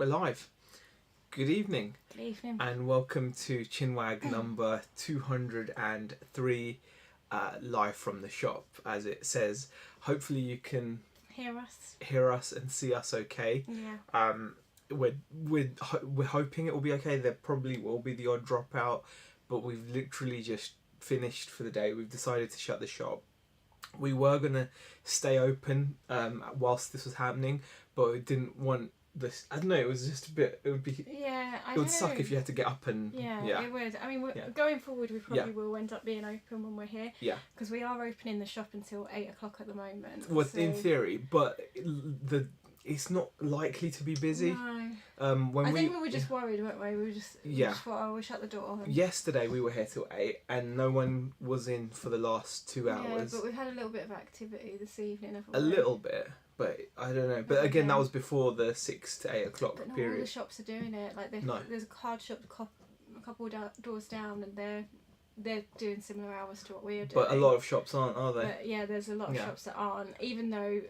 We're live. Good evening. Good evening. And welcome to Chinwag number 203, live from the shop, as it says. Hopefully you can hear us and see us okay. Yeah. We're hoping it will be okay. There probably will be the odd dropout, but we've literally just finished for the day. We've decided to shut the shop. We were going to stay open whilst this was happening, but we didn't want this. I don't know, it was just a bit, it would be, yeah, it would suck if you had to get up and yeah. It would. I mean, going forward we probably will end up being open when we're here, because we are opening the shop until 8 o'clock at the moment. Well, so... in theory, but it's not likely to be busy. No. I think we were just worried, weren't we? We just thought, oh, we'll shut the door. Yesterday we were here till 8 and no one was in for the last 2 hours. Yeah, but we've had a little bit of activity this evening. A little bit, but I don't know. But again, that was before the 6 to 8 o'clock but not period. All the shops are doing it. Like there's a card shop a couple doors down, and they're doing similar hours to what we are doing. But a lot of shops aren't, are they? But yeah, there's a lot of shops that aren't, even though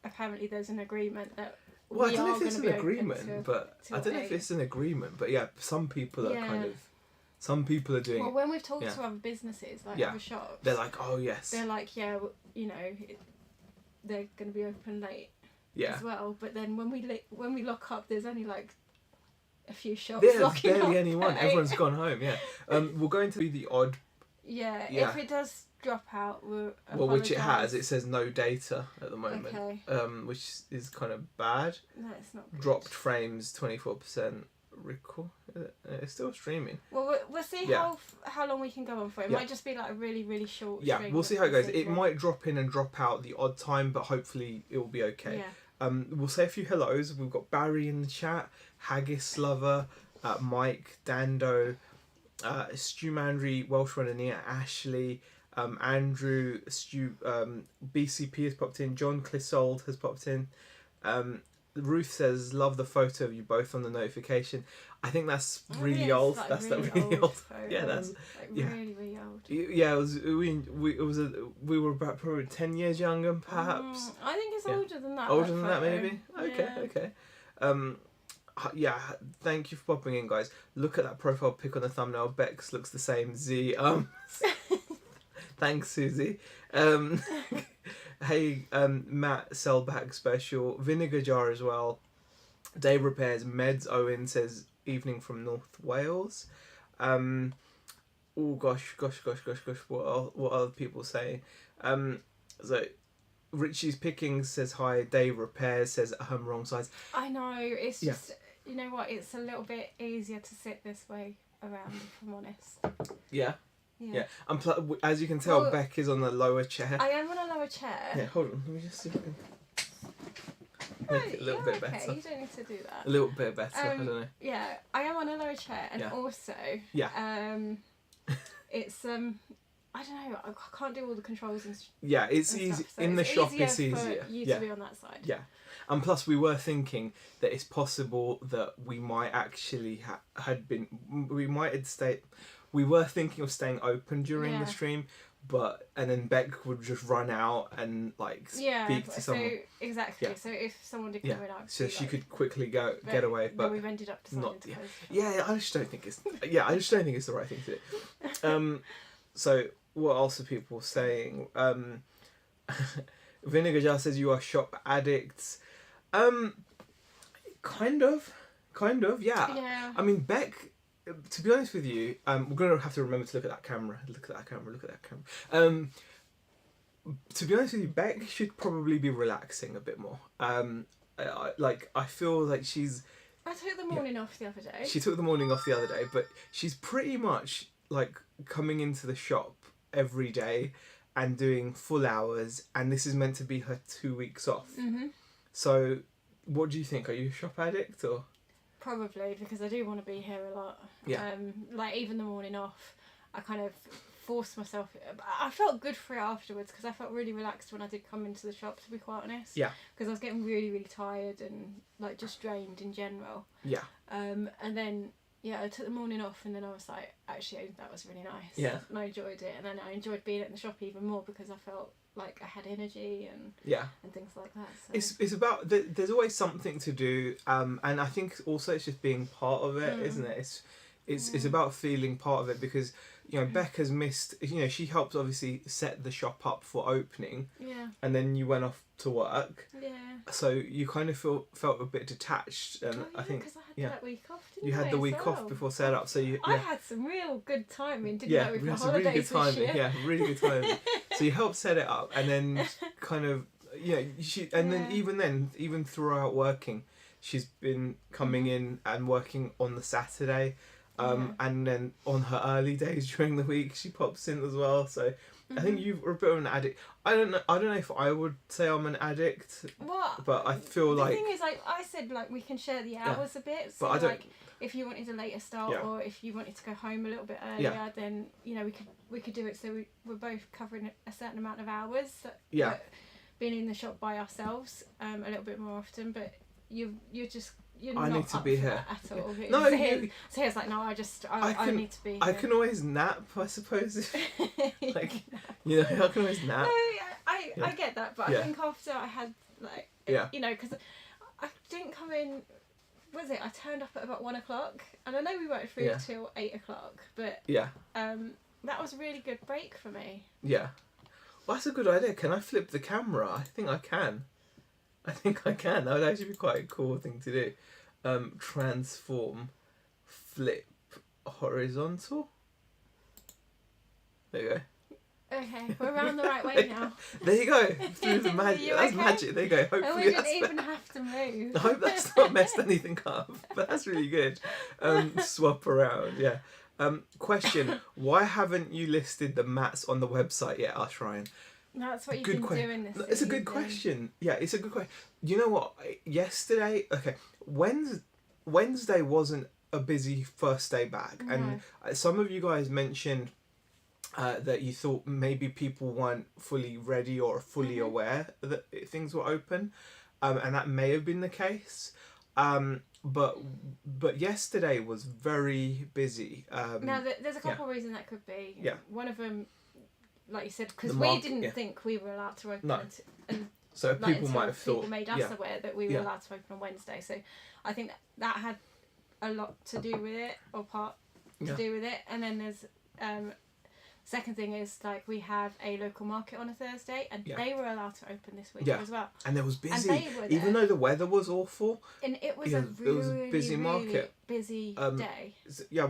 apparently there's an agreement that I don't know if it's an agreement, but I don't know if it's an agreement, but yeah, some people are kind of, some people are doing. Well, when we've talked to other businesses, like other shops, they're like, oh yes, they're like, yeah, you know, they're going to be open late as well. But then when we lock up, there's only like a few shops. There's barely anyone. Everyone's gone home. Yeah, we're going to be the odd. Yeah, if it does drop out, which it has. It says no data at the moment, which is kind of bad. No, it's not good. Dropped frames 24%. Record. It's still streaming. Well, we'll see how long we can go on for. It might just be like a really, really short. Yeah, we'll see how it goes. It might drop in and drop out the odd time, but hopefully it will be okay. Yeah. We'll say a few hellos. We've got Barry in the chat, Haggis Lover, Mike, Dando, Stu Mandry, Welsh Runner, Ashley, Andrew, Stu, BCP has popped in, John Clissold has popped in. Ruth says, love the photo of you both on the notification. I think that's really old. Like that's really really old. Yeah, that's like really, really old. Yeah, it was. We were about probably 10 years younger, perhaps. I think it's older than that. Older than that, maybe. Okay. Yeah, thank you for popping in, guys. Look at that profile pic on the thumbnail. Bex looks the same. Z. Thanks, Susie. Hey, Matt Sellback special. Vinegar Jar as well. Dave Repairs. Meds Owen says evening from North Wales. Oh gosh. What are people saying? So Richie's Pickings says hi. Dave Repairs says wrong size. I know. It's just you know what? It's a little bit easier to sit this way around, if I'm honest. Yeah. As you can tell, Beck is on the lower chair. I am on a lower chair. Yeah, hold on. Let me just see if I can make it a little bit better. You don't need to do that. A little bit better. I don't know. Yeah, I am on a lower chair, and also, it's I don't know. I can't do all the controls and. It's easy stuff, so in the shop. It's easier for you to be on that side. Yeah. And plus, we were thinking that it's possible that we might actually we were thinking of staying open during the stream, and then Beck would just run out and speak to someone. Exactly. So if someone did come in, so she could quickly get away. But we've ended up deciding to close. I just don't think it's. I just don't think it's the right thing to do. So what else are people saying? Vinegar Jar says you are shop addicts. Kind of. Yeah. I mean, Beck. To be honest with you, we're going to have to remember to look at that camera. To be honest with you, Beck should probably be relaxing a bit more. I feel like she's... I took the morning off the other day. She took the morning off the other day, but she's pretty much coming into the shop every day and doing full hours, and this is meant to be her 2 weeks off. Mm-hmm. So, what do you think? Are you a shop addict or...? Probably, because I do want to be here a lot. Yeah. Even the morning off, I kind of forced myself. I felt good for it afterwards because I felt really relaxed when I did come into the shop, to be quite honest. Yeah. Because I was getting really, really tired and just drained in general. Yeah. And then I took the morning off, and then I was like, actually, that was really nice. Yeah. And I enjoyed it, and then I enjoyed being at the shop even more because I felt like I had energy and things like that. So. It's about there's always something to do, and I think also it's just being part of it, isn't it? It's about feeling part of it, because Becca's missed. She helped obviously set the shop up for opening. Yeah. And then you went off to work. Yeah. So you kind of felt a bit detached, and I think because I had that week off. Didn't you had the week off before set up, so I had some real good timing, didn't I? With my holidays really good timing. This year. Yeah, really good timing. So you helped set it up, and then kind of then even throughout working, she's been coming in and working on the Saturday. And then on her early days during the week, she pops in as well. So I think you're a bit of an addict. I don't know if I would say I'm an addict. What? But I feel the thing is, like I said, like we can share the hours a bit. So but like if you wanted a later start or if you wanted to go home a little bit earlier, then we could do it. So we're both covering a certain amount of hours. Yeah. Being in the shop by ourselves a little bit more often, but you're just. I need to be here at all. No, so he's like, no, I need to be here. I can always nap, I suppose. I can always nap. No, I get that, but I think after I had because I didn't come in. Was it? I turned up at about 1 o'clock, and I know we worked through till 8 o'clock, but that was a really good break for me. Yeah, well, that's a good idea. Can I flip the camera? I think I can. That would actually be quite a cool thing to do. Transform, flip, horizontal. There you go. Okay, we're around the right way now. There you go. Through the magic. That's okay? Magic. There you go. Hopefully and we didn't even have to move. I hope that's not messed anything up. But that's really good. Swap around. Yeah. Question: why haven't you listed the mats on the website yet, Ash Ryan? That's what you've been doing this season. It's a good question. Yeah, it's a good question. You know what? Yesterday, Wednesday wasn't a busy first day back. No. And some of you guys mentioned that you thought maybe people weren't fully ready or fully aware that things were open. And that may have been the case. But yesterday was very busy. Now, there's a couple of reasons that could be. Yeah. One of them, like you said, because we didn't think we were allowed to open. No. And so people might have thought. People made us aware that we were allowed to open on Wednesday. So I think that had a lot to do with it, or part to do with it. And then there's second thing is, like, we have a local market on a Thursday, and they were allowed to open this week as well. And it was busy, and they were there. Even though the weather was awful. And it was a really busy market, busy day. Yeah,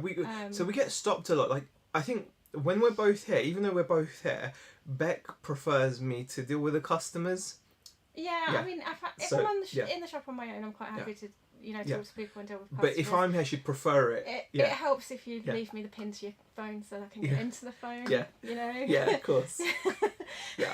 so we get stopped a lot. Like, I think when we're both here, even though we're both here, Beck prefers me to deal with the customers. Yeah. I mean, if I'm in the shop on my own, I'm quite happy to talk to people and deal with customers. But if I'm here, she'd prefer it. It helps if you leave me the pin to your phone so that I can get into the phone. Yeah. You know? Yeah, of course.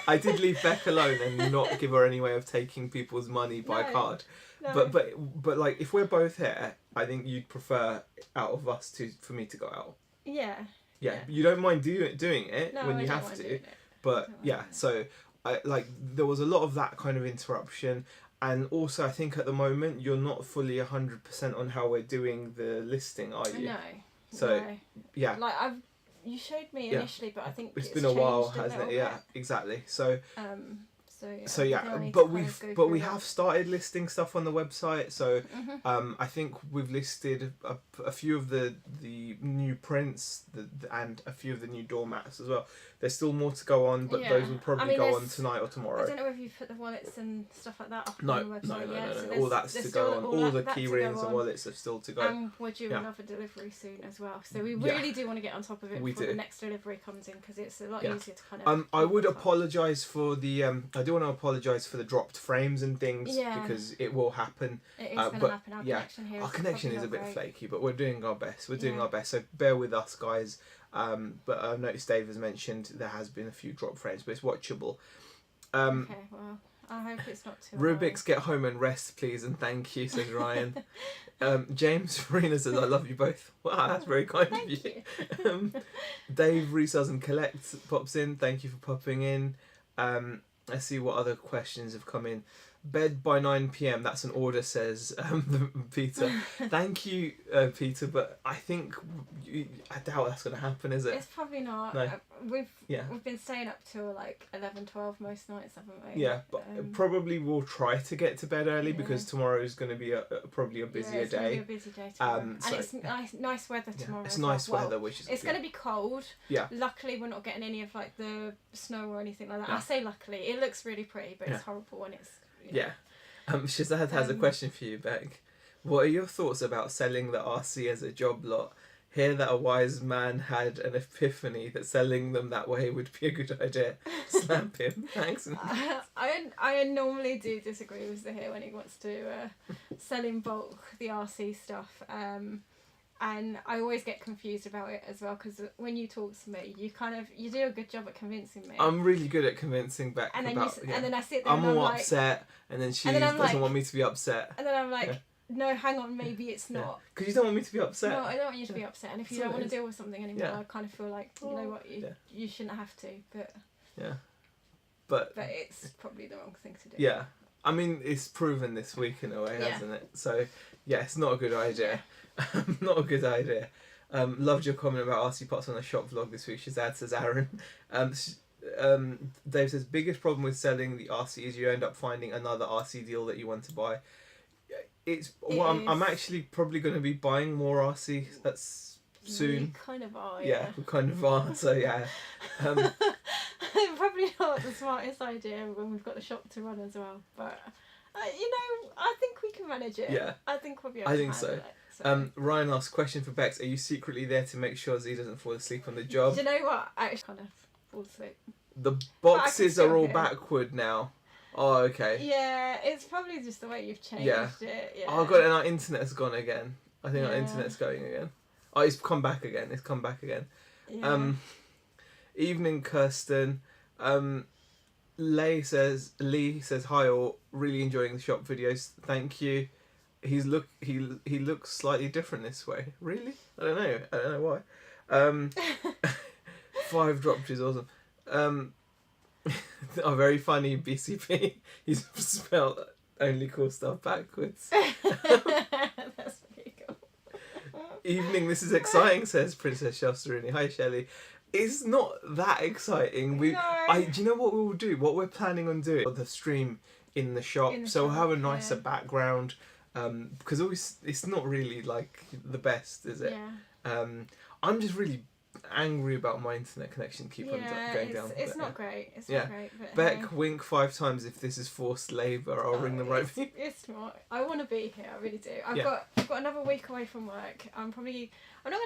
I did leave Beck alone and not give her any way of taking people's money by card. No. But like, if we're both here, I think you'd prefer out of us for me to go out. Yeah. Yeah. You don't mind doing it when you have to. But so there was a lot of that kind of interruption. And also, I think at the moment, you're not fully 100% on how we're doing the listing, are you? No. So, yeah. Like, you showed me initially, but I think it's been a while, hasn't it? Yeah, exactly. So, but we have started listing stuff on the website. So, I think we've listed a few of the new prints and a few of the new doormats as well. There's still more to go on, but those will probably go on tonight or tomorrow. I don't know if you've put the wallets and stuff like that up on the website yet. No. So all that's to go on. All the key rings and wallets are still to go. And we're due another delivery soon as well. So we really do want to get on top of it before the next delivery comes in, because it's a lot easier to kind of... I would apologise for the... I do want to apologise for the dropped frames and things, because it will happen. It is going to happen. Our connection is a bit flaky, but we're doing our best. So bear with us, guys. But I've noticed Dave has mentioned there has been a few drop frames, but it's watchable. Okay, well, I hope it's not too Rubik's, get home and rest, please, and thank you, says Ryan. James Farina says, I love you both. Wow, that's very kind of you. Dave Resells and Collect pops in. Thank you for popping in. Let's see what other questions have come in. bed by 9 p.m. That's an order, says Peter. Thank you, Peter, but I think I doubt that's going to happen, is it? It's probably not. No. We've been staying up till like 11, 12 most nights, haven't we? Yeah, but probably we'll try to get to bed early because tomorrow is going to be probably a busier day. Going to be a busy day tomorrow. And it's nice weather tomorrow. It's nice weather, which is it's going to be cold. Yeah. Luckily, we're not getting any of like the snow or anything like that. No. I say luckily. It looks really pretty, but it's horrible when it's. Shazad has a question for you, Beck. What are your thoughts about selling the RC as a job lot? Hear that a wise man had an epiphany that selling them that way would be a good idea. Slap him. Thanks. I normally do disagree with Zahir when he wants to sell in bulk the RC stuff. And I always get confused about it as well because when you talk to me, you do a good job at convincing me. I'm really good at convincing Beck and then about. And then I sit there. I'm and more I'm upset, and then she doesn't want me to be upset. And then I'm like, no, hang on, maybe it's not. Because you don't want me to be upset. No, I don't want you to be upset. And if you don't want to deal with something anymore, I kind of feel like you know what, you shouldn't have to. But it's probably the wrong thing to do. Yeah, I mean it's proven this week in a way, hasn't it? So it's not a good idea. Not a good idea. Loved your comment about RC parts on the shop vlog this week. Shazad, says Aaron. Dave says biggest problem with selling the RC is you end up finding another RC deal that you want to buy. I'm actually probably going to be buying more RC soon. We kind of are. Yeah, we kind of are. So probably not the smartest idea when we've got the shop to run as well, but. I think we can manage it. Yeah. I think we'll be able to handle it. Ryan asks, question for Bex, are you secretly there to make sure Z doesn't fall asleep on the job? Do you know what? I actually kind of fall asleep. The boxes are all backward now. Oh, okay. Yeah, it's probably just the way you've changed it. Yeah. Oh, God, and our internet's gone again. I think our internet's going again. Oh, it's come back again. Yeah. Evening, Kirsten. Lee says, hi all, really enjoying the shop videos. Thank you. He looks slightly different this way. Really? I don't know why. 5 dropped is awesome. Very funny BCP. He's spelled only cool stuff backwards. That's pretty cool. Evening, this is exciting, says Princess Shelsterini. Hi Shelley. It's not that exciting. Do you know what we will do? What we're planning on doing? The stream in the shop. We'll have a nicer background. Because it's not really like the best, is it? Yeah. I'm just really angry about my internet connection. Keep on going down. It's not great. It's not great. But Beck, wink 5 times if this is forced labour. I'll ring the right people. It's not. I want to be here. I really do. I've got another week away from work. I'm not going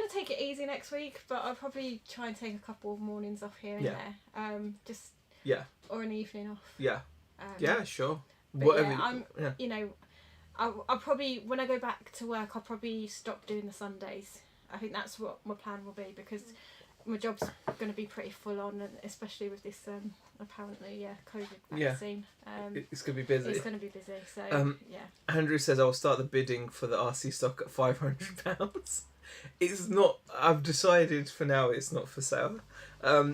to take it easy next week, but I'll probably try and take a couple of mornings off here and there. Or an evening off. Yeah. Sure. Whatever. I'll probably, when I go back to work, I'll probably stop doing the Sundays. I think that's what my plan will be because my job's going to be pretty full on, and especially with this apparently COVID vaccine. It's going to be busy. It's going to be busy. So Andrew says I'll start the bidding for the RC stock at £500. It's not. I've decided for now it's not for sale.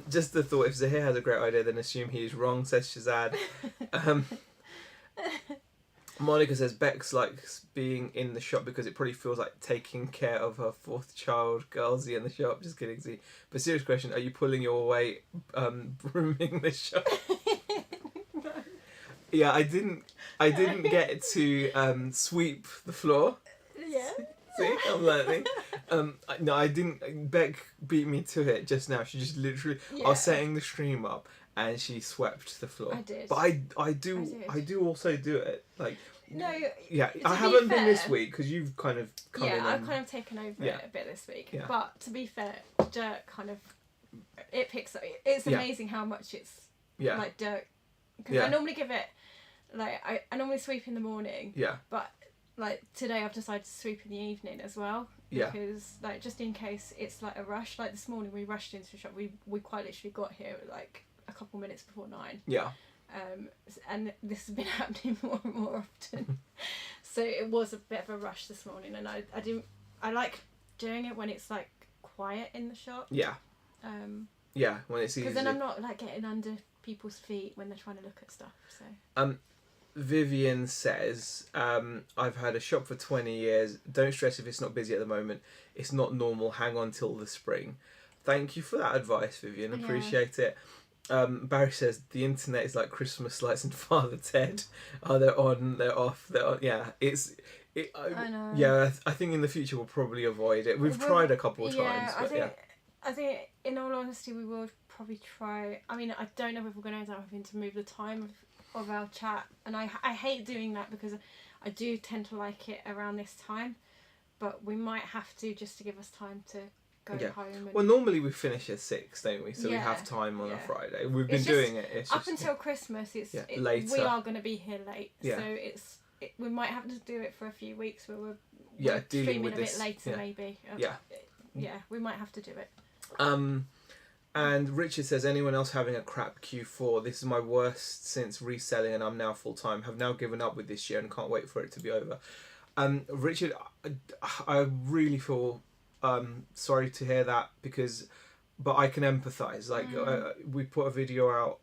Just the thought, if Zahir has a great idea, then assume he is wrong, says Shazad. Monica says Bex likes being in the shop because it probably feels like taking care of her 4th child. Girlsy in the shop. Just kidding, Z. But serious question: are you pulling your weight, brooming the shop? No. Yeah, I didn't get to sweep the floor. Yeah. See, I'm learning. No, I didn't. Beck beat me to it just now. She just literally. I was setting the stream up, and she swept the floor. I did. But I do also do it. Like. No. Yeah, I haven't been this week because you've kind of come in. Yeah, I've kind of taken over it a bit this week. Yeah. But to be fair, dirt kind of it picks up. It's amazing how much it's like dirt. Because I normally give it like I normally sweep in the morning. Yeah. But like today I've decided to sweep in the evening as well. Yeah. Because like just in case it's like a rush. Like this morning we rushed into the shop. We quite literally got here at like a couple minutes before 9. Yeah. And this has been happening more and more often. So it was a bit of a rush this morning, and I like doing it when it's like quiet in the shop. Yeah. When it's easy. Because then I'm not like getting under people's feet when they're trying to look at stuff. So. Vivian says, I've had a shop for 20 years. Don't stress if it's not busy at the moment. It's not normal. Hang on till the spring. Thank you for that advice, Vivian. Appreciate it. Barry says, the internet is like Christmas lights and Father Ted. Oh, they're on, they're off, they're on. Yeah, I know. Yeah, I think in the future we'll probably avoid it. We've tried a couple of times. But I think, in all honesty, we will probably try. I mean, I don't know if we're going to end up having to move the time of our chat, and I hate doing that because I do tend to like it around this time, but we might have to, just to give us time to go home. Well, normally we finish at 6, don't we? So we have time on a Friday. We've been doing it. It's up until Christmas. Later. We are going to to be here late, so we might have to do it for a few weeks where we're streaming with a bit later, maybe. We might have to do it. And Richard says, anyone else having a crap Q4? This is my worst since reselling, and I'm now full time. Have now given up with this year and can't wait for it to be over. Richard, I really feel sorry to hear that, but I can empathise. Like we put a video out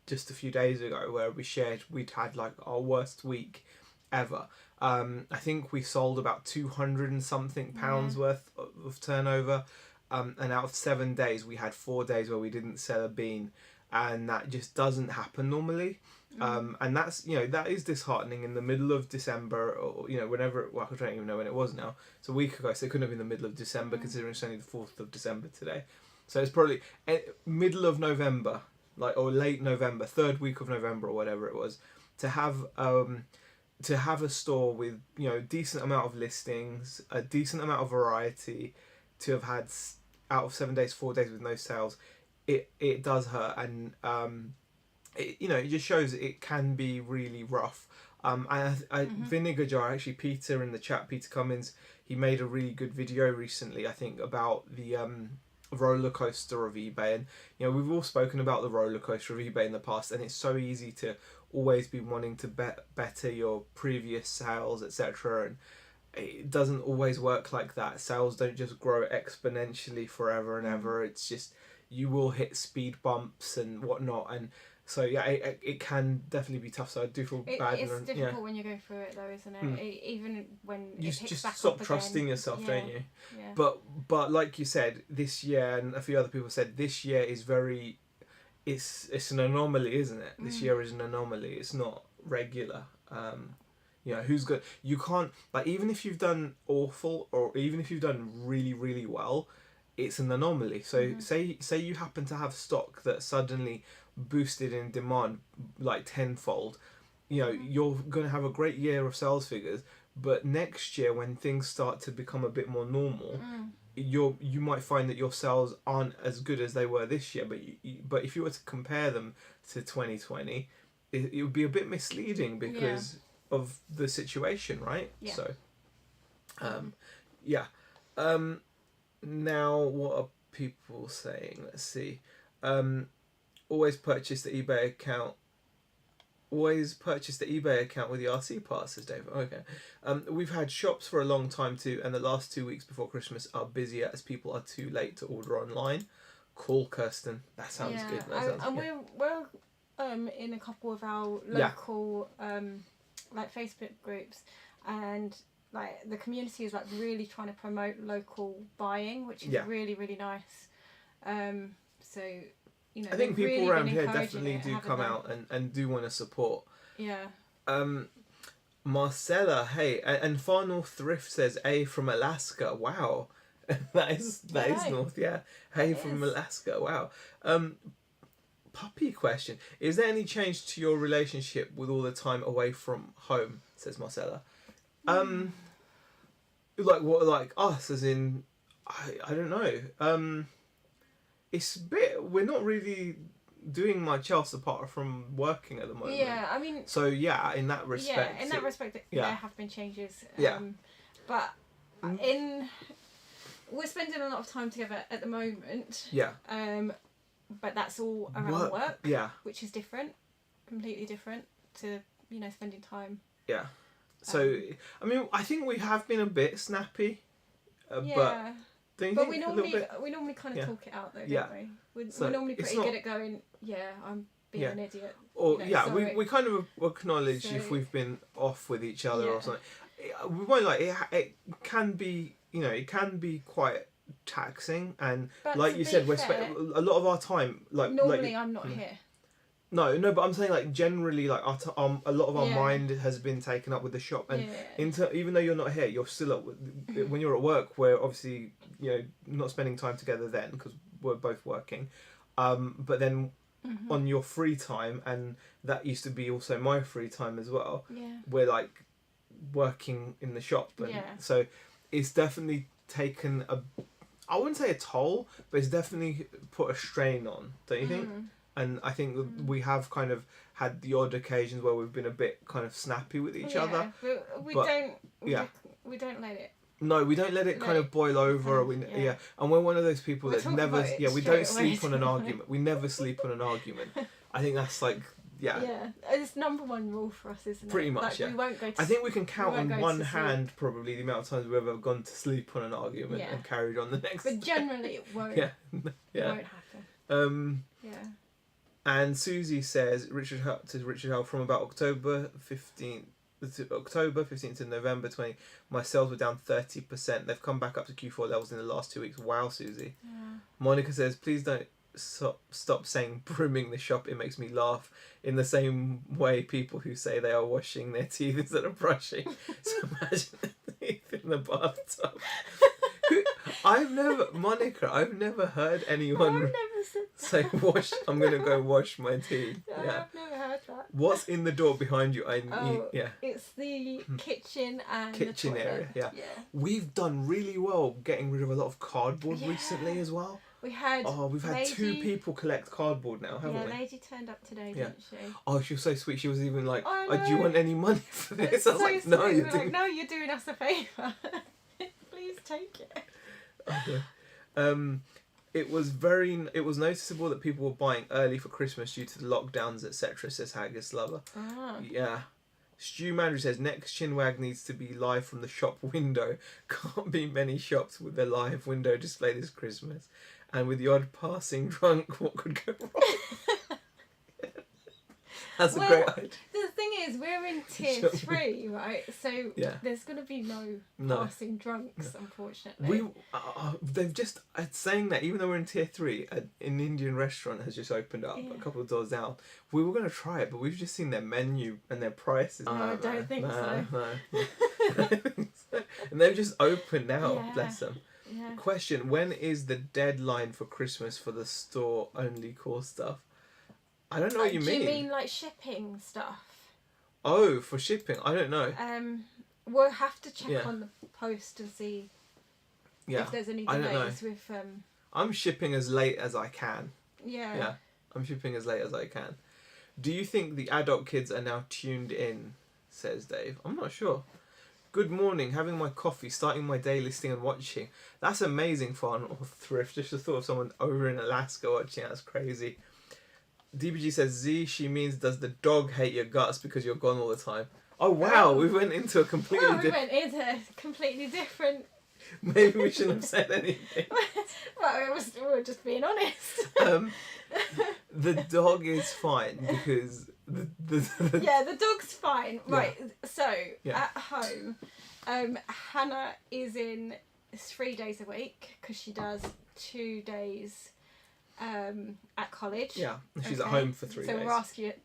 just a few days ago where we shared we'd had like our worst week ever. I think we sold about 200 and something pounds worth of turnover. And out of 7 days, we had 4 days where we didn't sell a bean, and that just doesn't happen normally. And that's, that is disheartening in the middle of December, or, whenever, I don't even know when it was now. It's a week ago, so it couldn't have been the middle of December, considering it's only the 4th of December today. So it's probably middle of November, or late November, 3rd week of November, or whatever it was, to have a store with, decent amount of listings, a decent amount of variety, to have had out of 7 days, 4 days with no sales, it does hurt, and it just shows it can be really rough. Vinegar Jar, actually, Peter in the chat, Peter Cummins, he made a really good video recently, I think, about the roller coaster of eBay, and we've all spoken about the roller coaster of eBay in the past, and it's so easy to always be wanting to better your previous sales, etc., and it doesn't always work like that. Sales don't just grow exponentially forever and ever. It's just, you will hit speed bumps and whatnot, and so it can definitely be tough. So I do feel bad. It's difficult when you go through it, though, isn't it? Even when you it picks just back stop up trusting again. yourself, don't you? Yeah. But like you said, this year, and a few other people said, this year is very, it's an anomaly, isn't it? This year is an anomaly. It's not regular. Who's good? You can't, even if you've done awful, or even if you've done really, really well, it's an anomaly. So say you happen to have stock that suddenly boosted in demand like tenfold, you're going to have a great year of sales figures, but next year when things start to become a bit more normal, you might find that your sales aren't as good as they were this year, but if you were to compare them to 2020, it would be a bit misleading because of the situation, right? So now what are people saying? Let's see. Always purchase the eBay account with the RC pass, says Dave. Okay. We've had shops for a long time too, and the last 2 weeks before Christmas are busier as people are too late to order online. Cool, Kirsten. That sounds good. We're in a couple of our local Facebook groups, and the community is really trying to promote local buying, which is really, really nice. So I think people really around here definitely do come out and do want to support. Marcella, hey, and Far North Thrift says A from Alaska. Wow. that is north, Hey from Alaska. Wow. Puppy question. Is there any change to your relationship with all the time away from home? Says Marcella. Like us, as in, I don't know. It's a bit, we're not really doing much else apart from working at the moment. Yeah, I mean. So in that respect. Yeah, in that respect, there have been changes. But we're spending a lot of time together at the moment. Yeah. But that's all around work. Yeah. Which is different, completely different to spending time. Yeah. So I mean, I think we have been a bit snappy. But But we normally kind of talk it out though, don't we? We're normally pretty good at going, I'm being an idiot. Or we kind of acknowledge if we've been off with each other or something. We won't it can be it can be quite taxing, and but like you said, we're a lot of our time normally I'm not here. No, but I'm saying like generally like a lot of our mind has been taken up with the shop, and even though you're not here, you're still when you're at work. We're obviously not spending time together then because we're both working, but then on your free time, and that used to be also my free time as well. We're like working in the shop, and so it's definitely taken I wouldn't say a toll, but it's definitely put a strain on, don't you think? And I think we have kind of had the odd occasions where we've been a bit kind of snappy with each other. We don't let it. No, we don't let it kind of boil over. And we're one of those people that never. We don't sleep on an argument. We never sleep on an argument. I think that's like. Yeah, it's number one rule for us, isn't it? Pretty much, We won't go to I think we can count on one hand probably the amount of times we've ever gone to sleep on an argument and carried on the next. But generally, it won't. It won't happen. And Susie says Richard Hull from about October 15th to November 20. My sales were down 30%. They've come back up to Q4 levels in the last 2 weeks. Wow, Susie. Monica says please don't stop saying brimming the shop. It makes me laugh in the same way people who say they are washing their teeth instead of brushing. So imagine the teeth in the bathtub. I've never heard anyone say wash. I'm gonna go wash my teeth. I've never heard that. What's in the door behind you? It's the kitchen and kitchen the area. Yeah. We've done really well getting rid of a lot of cardboard recently as well. We've had 2 people collect cardboard now, haven't we? Yeah, Lady turned up today, didn't she? Oh, she was so sweet. She was even like, do you want any money for this? I was like, no, you're doing us a favour. Please take it. Okay. It was noticeable that people were buying early for Christmas due to the lockdowns, etc., says Haggis Lover. Yeah. Stu Mandry says next Chinwag needs to be live from the shop window. Can't be many shops with their live window display this Christmas. And with the odd passing drunk, what could go wrong? That's a great idea. The thing is, we're in tier 3, right? So there's going to be no passing drunks, unfortunately. They've just saying that even though we're in tier 3, an Indian restaurant has just opened up a couple of doors down. We were going to try it, but we've just seen their menu and their prices. No, I don't think so. No. And they've just opened now, bless them. Yeah. Question: when is the deadline for Christmas for the store-only core stuff? I don't know what you mean. Do you mean like shipping stuff? Oh, for shipping? I don't know. We'll have to check on the post and see if there's any delays with... I'm shipping as late as I can. Yeah, I'm shipping as late as I can. Do you think the adult kids are now tuned in, says Dave? I'm not sure. Good morning, having my coffee, starting my day listening and watching. That's amazing fun or thrift. Just the thought of someone over in Alaska watching, that's crazy. DBG says, Z, she means does the dog hate your guts because you're gone all the time? Oh wow, we went into a completely different... Maybe we shouldn't have said anything. Well, we were just being honest. The dog is fine because... the dog's fine. Right, so at home, Hannah is in 3 days a week because she does 2 days at college. Yeah, she's at home for 3 days. So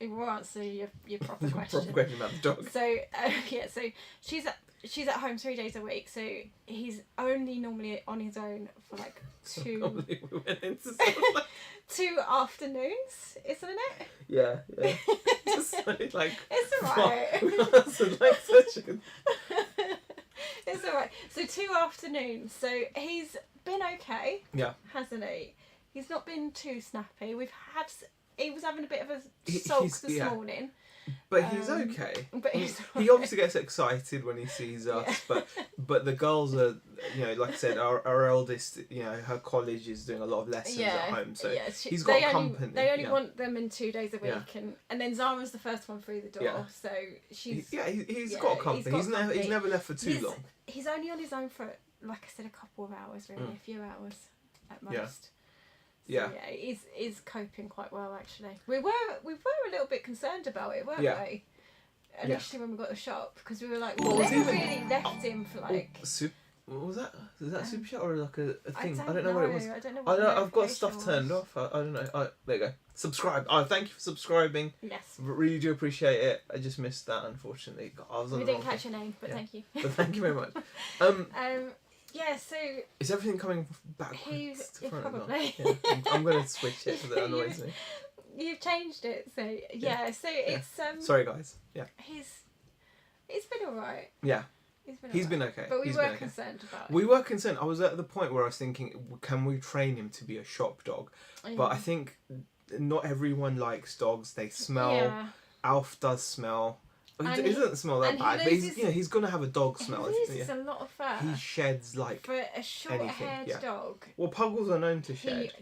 we'll answer your proper question. Proper question about the dog. So so she's at home 3 days a week. So he's only normally on his own for like 2 we went into 2 afternoons, isn't it? Yeah. Just like it's alright. It's alright. So 2 afternoons. So he's been okay. Yeah. Hasn't he? He's not been too snappy. He was having a bit of a sulk this morning. But he's okay. But he obviously gets excited when he sees us. But the girls are, like I said, our eldest, her college is doing a lot of lessons at home. So he's got company. They only want them in 2 days a week, and then Zara's the first one through the door. Yeah. So she's he's got company. He's never left for too long. He's only on his own for, like I said, a couple of hours, really, a few hours at most. Yeah. So, yeah, he's coping quite well actually. We were a little bit concerned about it, weren't we? Initially when we got the shop, because we were like, we never really left him for like. What was that? Is that super chat or like a thing? I don't know know what it was. I don't know what I've got stuff turned off. I don't know. There you go. Subscribe. Thank you for subscribing. Yes. Really do appreciate it. I just missed that, unfortunately. We didn't catch your name, but thank you. But thank you very much. Yeah, so... Is everything coming backwards to front? Probably. Yeah. I'm going to switch it so that annoys me. You've changed it, so... Yeah, so it's... Sorry, guys. Yeah. He's been alright. Yeah. He's been okay. But we were concerned about it. We were concerned. I was at the point where I was thinking, can we train him to be a shop dog? Yeah. But I think not everyone likes dogs. They smell. Yeah. Alf does smell. He doesn't smell that bad, but he's going to have a dog smell. He loses a lot of fur. He sheds like for a short-haired dog. Well, puggles are known to shed.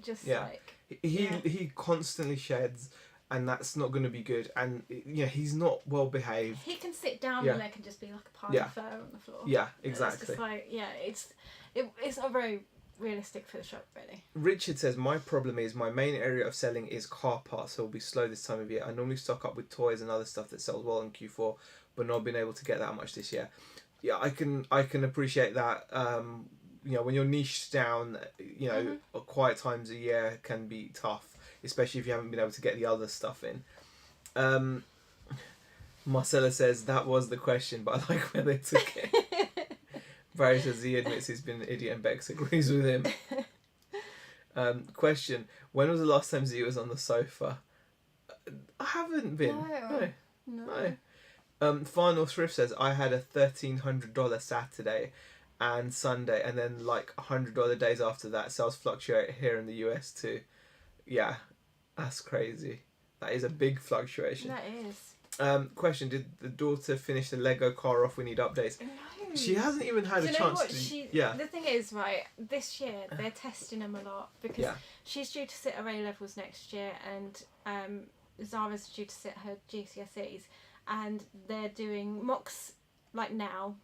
He constantly sheds, and that's not going to be good. And he's not well behaved. He can sit down and there can just be like a pile of fur on the floor. Yeah, exactly. It's just it's not very realistic for the shop, really. Richard says, my problem is my main area of selling is car parts, so it'll be slow this time of year. I normally stock up with toys and other stuff that sells well in Q4, but not been able to get that much this year. Yeah, I can appreciate that. When you're niched down, quiet times a year can be tough, especially if you haven't been able to get the other stuff in. Marcella says, that was the question, but I like where they took it. Barry says he admits he's been an idiot and Bex agrees with him. Question, when was the last time Z was on the sofa? I haven't been. No. Final Thrift says, I had a $1,300 Saturday and Sunday, and then like $100 days after that. Sales fluctuate here in the US too. Yeah, that's crazy. That is a big fluctuation. That is. Question, did the daughter finish the Lego car off? We need updates. No. She hasn't even had a chance to... The thing is, right, this year they're testing them a lot because she's due to sit her A-levels next year, and Zara's due to sit her GCSEs, and they're doing mocks like now,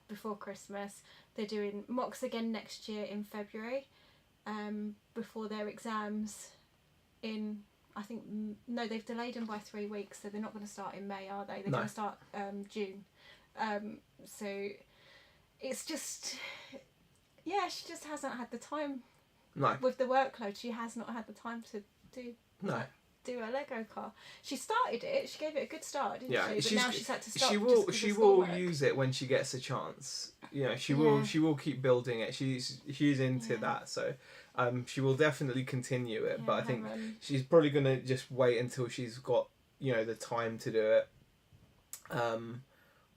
before Christmas. They're doing mocks again next year in February, before their exams in... I think, no, they've delayed them by 3 weeks, so they're not going to start in May, are they? They're going to start June. So it's just, she just hasn't had the time. No. With the workload, she has not had the time to do a Lego car. She started it. She gave it a good start, didn't she? But now she's had to stop. She will use it when she gets a chance. She will keep building it. She's into that, so. She will definitely continue it, but I think she's probably going to just wait until she's got, the time to do it.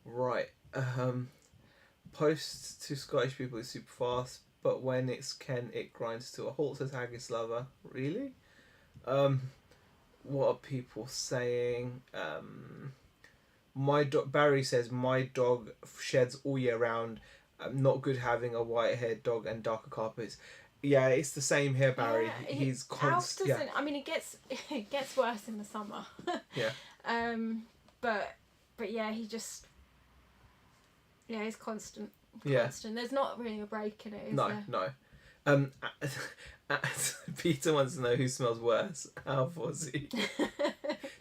Right. Post to Scottish people is super fast, but when it's Ken, it grinds to a halt, says Haggis Lover. Really? What are people saying? Barry says, my dog sheds all year round. Not good having a white-haired dog and darker carpets. Yeah, it's the same here, Barry. He's constant. Alf doesn't. I mean, it gets worse in the summer. But yeah, he just. Yeah, he's constant. Constant. There's not really a break in it, is there? No. Peter wants to know who smells worse, Alf or Z.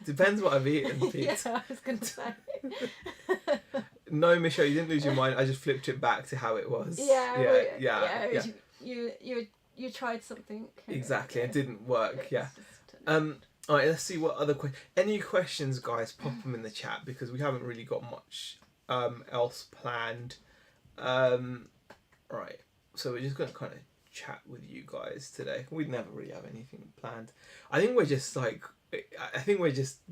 Depends what I've eaten, Pete. Yeah, I was going to say. No, Michelle, you didn't lose your mind. I just flipped it back to how it was. Yeah. You tried something. Exactly, it didn't work. All right, let's see what other any questions, guys. Pop them in the chat because we haven't really got much else planned. Right, so we're just gonna kind of chat with you guys today. We never really have anything planned. I think we're just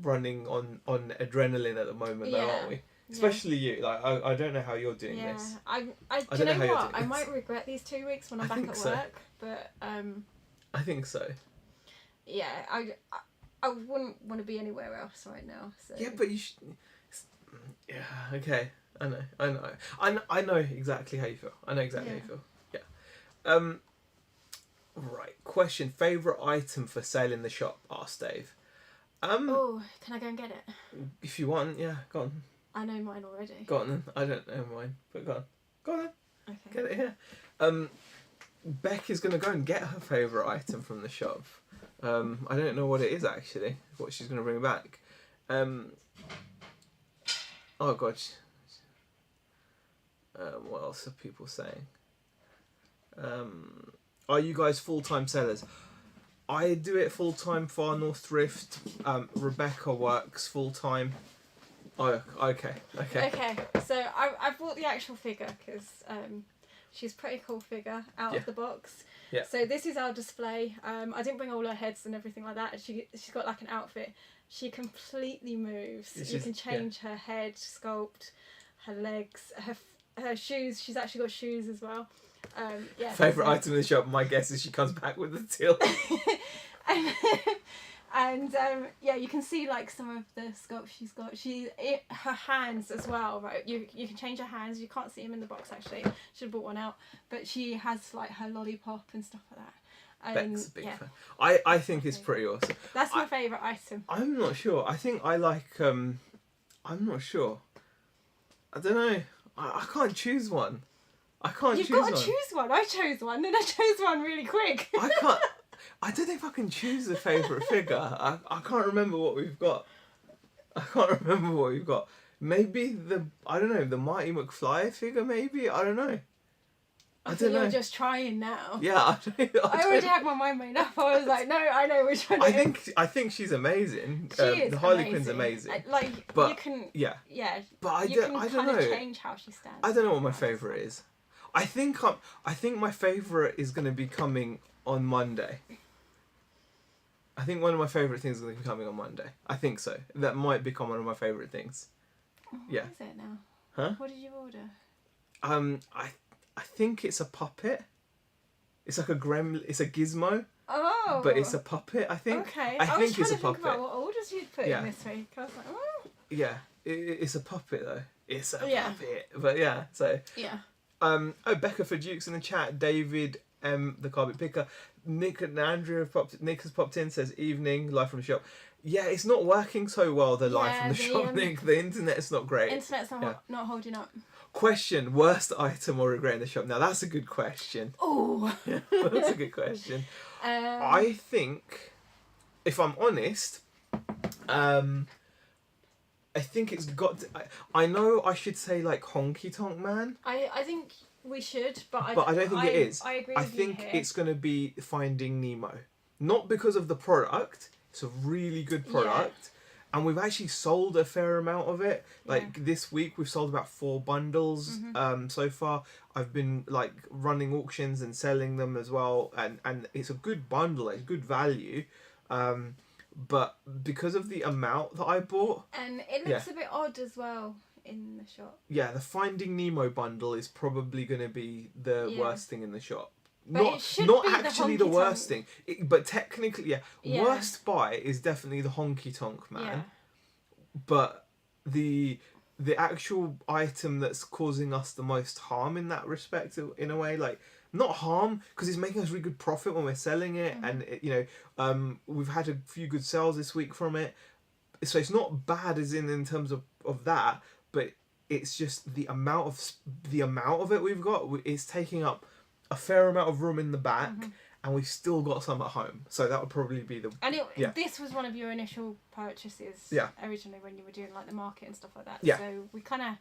running on adrenaline at the moment, though, aren't we? Especially you. Like I don't know how you're doing this. I do you know what? I might regret these 2 weeks when I'm back at work, but I think so. Yeah, I wouldn't want to be anywhere else right now. So. Yeah, but you should. Yeah. Okay. I know exactly how you feel. I know exactly how you feel. Yeah. Right. Question: favorite item for sale in the shop? Asked Dave. Oh, can I go and get it? If you want, yeah, go on. I know mine already. Go on then. I don't know mine, but go on. Go on then. Okay. Get it here. Beck is going to go and get her favourite item from the shop. I don't know what it is actually, what she's going to bring back. Oh god. What else are people saying? Are you guys full-time sellers? I do it full-time, Far North Thrift. Rebecca works full-time. Oh, okay. Okay, so I bought the actual figure because she's a pretty cool figure out of the box. Yeah. So this is our display. I didn't bring all her heads and everything like that. She's got like an outfit. She completely moves. You can change her head sculpt, her legs, her shoes. She's actually got shoes as well. Favourite item in the shop, my guess is she comes back with the till. and you can see like some of the sculpts she's got. Her hands as well, right? You can change her hands. You can't see them in the box actually. Should have bought one out, but she has like her lollipop and stuff like that. Beck's a big fan. I think it's pretty awesome. That's my favourite item. I'm not sure. I think I like. I'm not sure. I don't know. I can't choose one. You've got to choose one. I chose one, and I chose one really quick. I can't. I don't think I can choose a favourite figure. I can't remember what we've got. Maybe I don't know, the Marty McFly figure. Maybe I don't know. I don't know. You're just trying now. Yeah, I already had my mind made up. I was like, no, I know which one. I think she's amazing. She is the Harley Quinn's amazing. But you can. Yeah. Yeah. But I don't know. Change how she stands. I don't know what my favourite is. I think my favourite is going to be coming on Monday. I think one of my favourite things is going to be coming on Monday. I think so. That might become one of my favourite things. What is it now? Huh? What did you order? I think it's a puppet. It's like a gremlin. It's a gizmo. Oh. But it's a puppet, I think. Okay. I think it's a puppet. Think about what orders you'd put in this week. I was like, oh. Yeah, it's a puppet though. It's a puppet. But yeah, so. Yeah. Becca for Dukes in the chat. David the carpet picker. Nick and Andrew Nick has popped in, says evening, live from the shop. Yeah, it's not working so well, the live from the shop, Nick. The internet's not great. Internet's not holding up. Question, worst item or regret in the shop? Now that's a good question. Oh. That's a good question. I think, if I'm honest, I think it's got to, I know I should say like Honky Tonk Man. I think we should, but I don't think it is. I agree I with you think here. it's going to be Finding Nemo. Not because of the product. It's a really good product. And we've actually sold a fair amount of it. Like this week we've sold about 4 bundles so far. I've been like running auctions and selling them as well. And it's a good bundle. It's good value. But because of the amount that I bought... And it looks a bit odd as well in the shop. Yeah, the Finding Nemo bundle is probably going to be the worst thing in the shop. But not actually the worst thing. But technically, worst buy is definitely the Honky Tonk Man. Yeah. But the actual item that's causing us the most harm in that respect, in a way, like... Not harm, because it's making us really good profit when we're selling it, and it, we've had a few good sales this week from it. So it's not bad as in terms of that, but it's just the amount of it we've got. It's taking up a fair amount of room in the back, and we've still got some at home. So that would probably be the... And this was one of your initial purchases originally when you were doing like the market and stuff like that. Yeah. So we kind of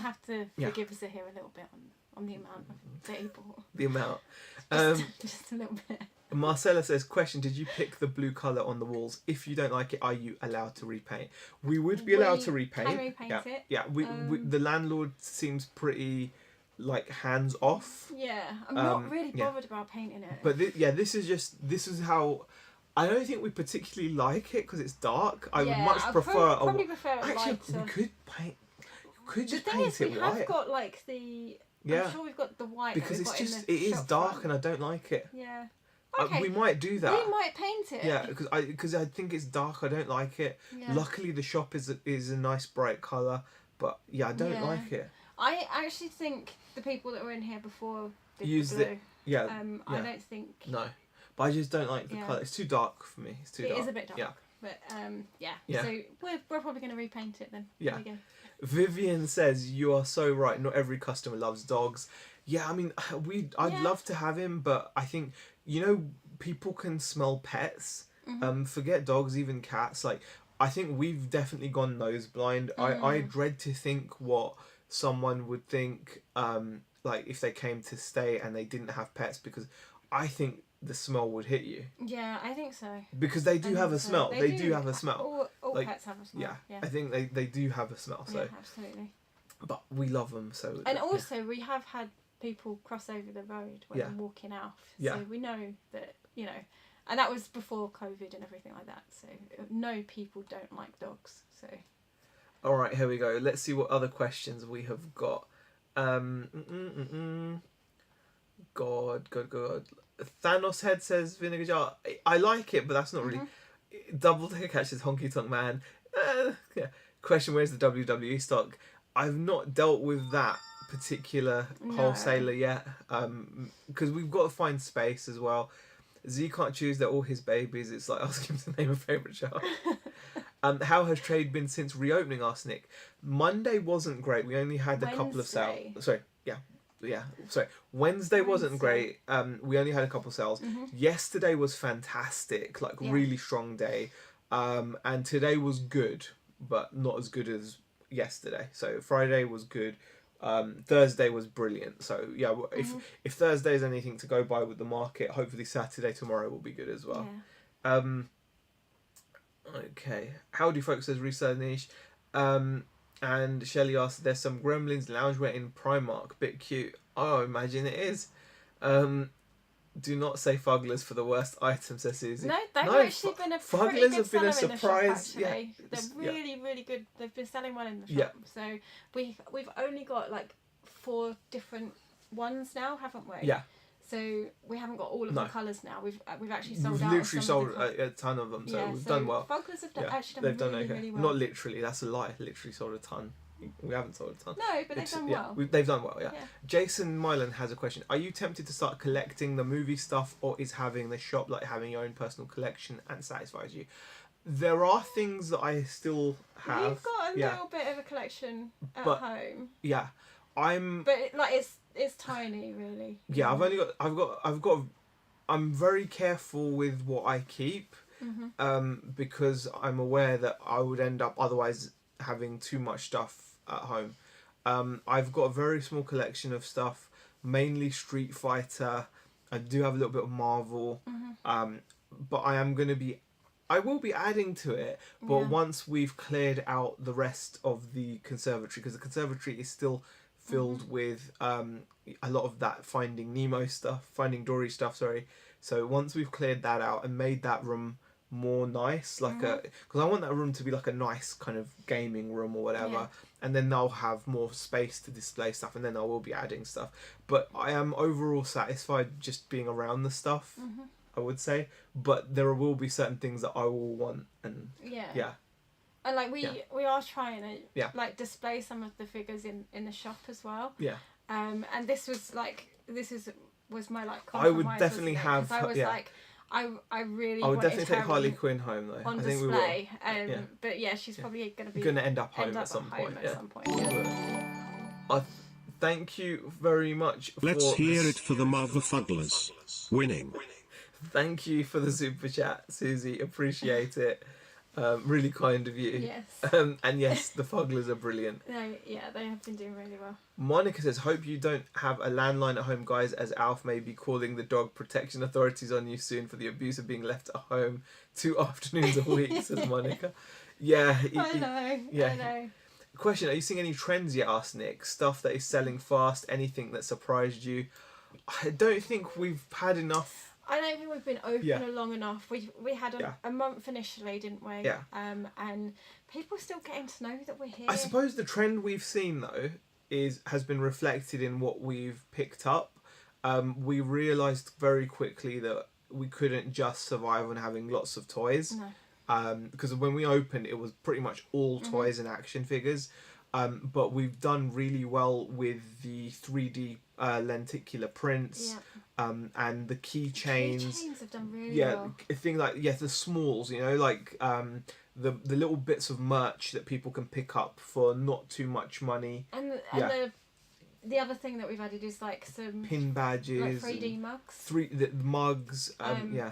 have to forgive us here a little bit on the amount of that you bought. The amount. Just a little bit. Marcella says, question, did you pick the blue colour on the walls? If you don't like it, are you allowed to repaint? We would be allowed to repaint. Can repaint it. Yeah, we, the landlord seems pretty... like hands off. Yeah, I'm not really bothered about painting it. But this is how. I don't think we particularly like it because it's dark. I would much prefer. Probably prefer it actually, lighter. we could paint. Could just the thing paint is, it we white. have got like the. I'm sure we've got the white. Because it's just it is dark and I don't like it. Yeah. Okay. We might do that. We might paint it. Yeah, because I think it's dark. I don't like it. Yeah. Luckily, the shop is a nice bright colour, but I don't like it. I actually think the people that were in here before did used the blue. Yeah. I don't think. No, but I just don't like the colour. It's too dark for me. It's too dark. It is a bit dark. Yeah. But so we're probably going to repaint it then. Yeah. There we go. Vivian says, you are so right, not every customer loves dogs. Yeah, I mean, I'd love to have him, but I think, people can smell pets. Forget dogs, even cats. Like, I think we've definitely gone nose blind. I dread to think what someone would think, like, if they came to stay and they didn't have pets, because I think the smell would hit you. Yeah, I think so. Because they do have a smell. They do have a smell. All pets have a smell. Yeah. I think they do have a smell. So. Yeah, absolutely. But we love them, so... And also, we have had people cross over the road when they're walking out. So we know that, and that was before COVID and everything like that. So no, people don't like dogs. So. All right, here we go. Let's see what other questions we have got. God. Thanos Head says Vinegar Jar. I like it, but that's not really... Double Decker Catch says Honky Tonk Man. Question, where's the WWE stock? I've not dealt with that particular wholesaler yet, because we've got to find space as well. Z can't choose, they're all his babies. It's like asking him to name a favourite child. How has trade been since reopening, asked Nick? Monday wasn't great. We only had a couple of sales. Sorry. Wednesday wasn't great. We only had a couple of sales. Yesterday was fantastic, like really strong day. And today was good, but not as good as yesterday. So Friday was good. Thursday was brilliant. So yeah, if Thursday is anything to go by with the market, hopefully Saturday, tomorrow will be good as well. Yeah. Okay. Howdy folks, says Resale Niche. And Shelley asks, there's some Gremlins loungewear in Primark, bit cute. Oh, imagine it is. Do not say Fugglers for the worst item, says Susie. No, they've actually been a pretty Fugglers good have been a seller in the surprise. shop, actually. They're really, really good. They've been selling well in the shop. Yeah. So we've only got like 4 different ones now, haven't we? Yeah. So we haven't got all of the colours now. We've actually sold out. We've literally sold a ton of them, so we've done well. Fugglers have actually done really well. Not literally, that's a lie. Literally sold a ton. We haven't sold a ton. No, but they've done well. They've done well, yeah. Jason Mylan has a question. Are you tempted to start collecting the movie stuff, or is having the shop, like having your own personal collection, and satisfies you? There are things that I still have. You've got a little bit of a collection at home. Yeah. But it's tiny, really. Yeah, I've got I'm very careful with what I keep, because I'm aware that I would end up otherwise having too much stuff at home. I've got a very small collection of stuff, mainly Street Fighter. I do have a little bit of Marvel, but I will be adding to it, but once we've cleared out the rest of the conservatory, because the conservatory is still filled with a lot of that Finding Dory stuff, sorry. So once we've cleared that out and made that room more nice, like because I want that room to be like a nice kind of gaming room or whatever, and then I'll have more space to display stuff, and then I will be adding stuff. But I am overall satisfied just being around the stuff, I would say, but there will be certain things that I will want, and and like we are trying to like display some of the figures in the shop as well. And this was my like compromise. I would definitely have. I was like, I really. I would definitely take Harley Quinn home though. On I think display. we will. But yeah, she's probably going to end up home at some point. Yeah. Thank you very much. Let's hear it for the motherfugglers. Winning. Thank you for the super chat, Susie. Appreciate it. Really kind of you. Yes. And yes, the Fugglers are brilliant. They have been doing really well. Monica says, hope you don't have a landline at home, guys, as Alf may be calling the dog protection authorities on you soon for the abuse of being left at home 2 afternoons a week, says Monica. Yeah. I know. Question, are you seeing any trends yet, asked Nick? Stuff that is selling fast, anything that surprised you? I don't think we've had enough. I don't think we've been open long enough. We had a month initially, didn't we? Yeah. And people are still getting to know that we're here. I suppose the trend we've seen though has been reflected in what we've picked up. We realised very quickly that we couldn't just survive on having lots of toys. No. Because when we opened, it was pretty much all toys and action figures. But we've done really well with the 3D lenticular prints. and the keychains. Keychains have done really well. Thing like the smalls, like the little bits of merch that people can pick up for not too much money. And the other thing that we've added is like some pin badges, like 3D mugs. The mugs.